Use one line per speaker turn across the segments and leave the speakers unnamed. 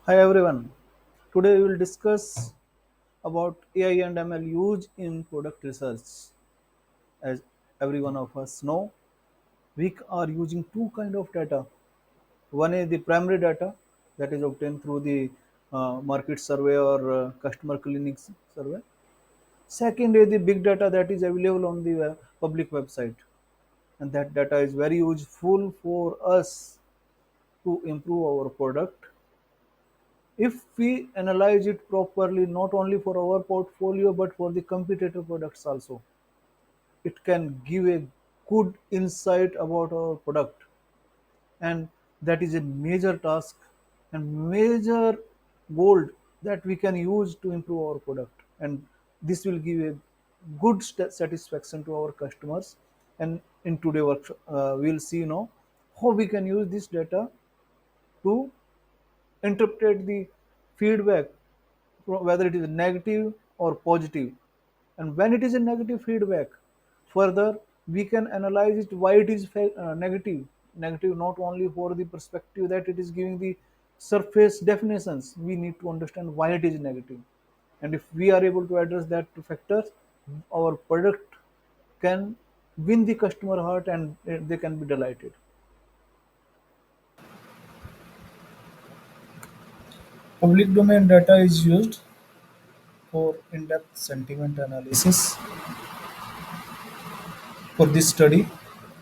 Hi everyone. Today we will discuss about AI and ML use in product research. As every one of us know, we are using two kind of data. One is the primary data that is obtained through the market survey or customer clinics survey. Second is the big data that is available on the public website, and that data is very useful for us to improve our product if we analyze it properly, not only for our portfolio but for the competitor products also. It can give a good insight about our product, and that is a major task and major goal that we can use to improve our product. And this will give a good satisfaction to our customers. And in today workshop, we'll see how we can use this data to interpret the feedback, whether it is negative or positive. And when it is a negative feedback, further we can analyze it why it is negative, not only for the perspective that it is giving the surface definitions. We need to understand why it is negative, and if we are able to address that factors, our product can win the customer heart, and they can be delighted.
Public domain data is used for in-depth sentiment analysis. For this study,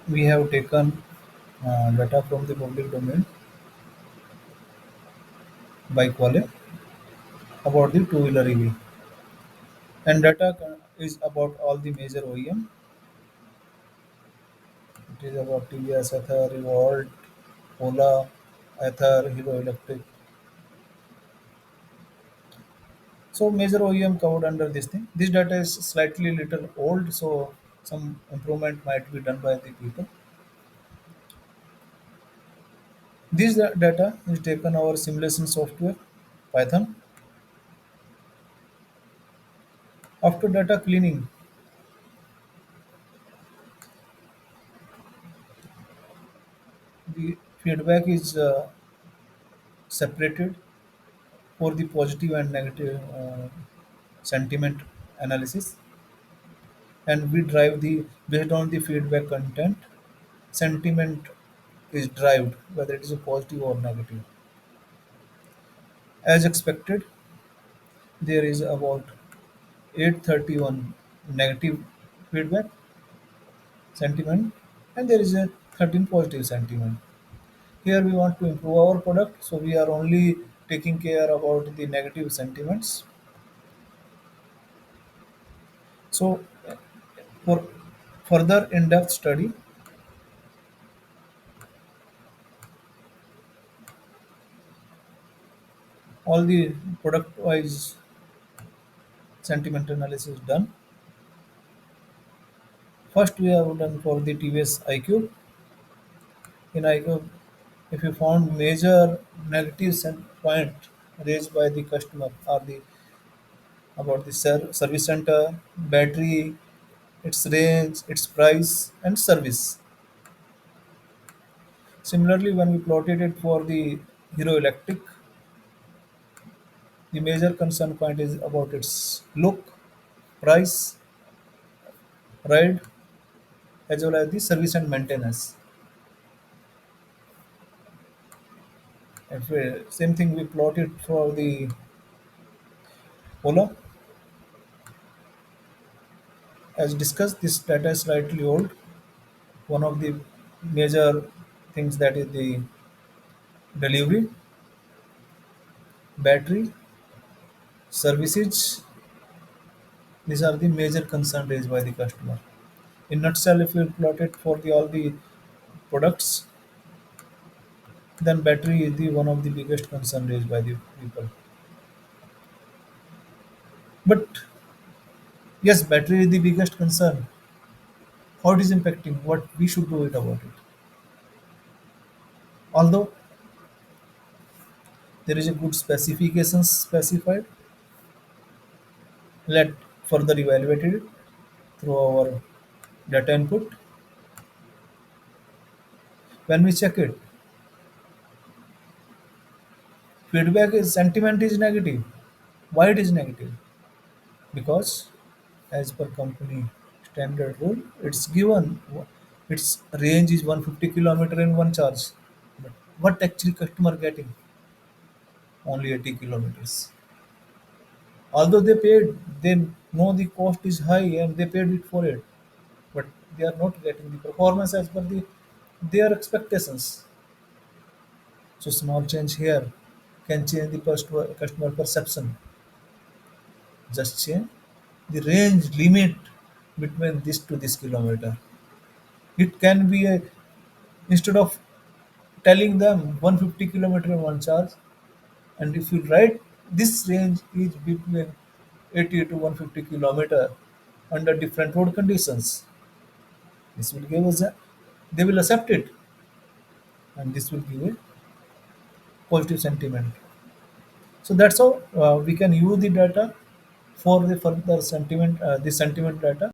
we have taken data from the public domain by Quale about the two-wheeler EV. And data is about all the major OEM. It is about TVS, Ather, Revolt, Ola, Ather, Hero Electric. So major OEM covered under this thing. This data is slightly little old, so some improvement might be done by the people. This data is taken our simulation software, Python. After data cleaning, the feedback is separated for the positive and negative sentiment analysis, and we drive the based on the feedback content. Sentiment is derived whether it is a positive or negative. As expected, there is about 831 negative feedback sentiment, and there is a 13 positive sentiment. Here we want to improve our product, so we are only taking care about the negative sentiments. So for further in-depth study, all the product-wise sentiment analysis done. First, we have done for the TVS iQ. In iQ, if you found major negative point raised by the customer or the about the service center, battery, its range, its price, and service. Similarly, when we plotted it for the Hero Electric, the major concern point is about its look, price, ride, as well as the service and maintenance. Same thing we plotted for the Ola. As discussed, this data is slightly old. One of the major things that is the delivery, battery, services. These are the major concern raised by the customer. In nutshell, if you plot it for the all the products, then battery is the one of the biggest concern raised by the people. But yes, battery is the biggest concern. How it is impacting, what we should do it about it. Although there is a good specifications specified, let further evaluate it through our data input. When we check it, Feedback is sentiment is negative. Why it is negative? Because as per company standard rule, it's given its range is 150 kilometer in one charge. But what actually customer getting? Only 80 kilometers. Although they paid, they know the cost is high and they paid it for it, but they are not getting the performance as per their expectations. So small change here can change the customer perception. Just change the range limit between this to this kilometer. It can be a, instead of telling them 150 kilometer in one charge, and if you write this range is between 80 to 150 kilometer under different road conditions, this will give us a, they will accept it, and this will give a positive sentiment. So that's how we can use the data for the further sentiment, the sentiment data.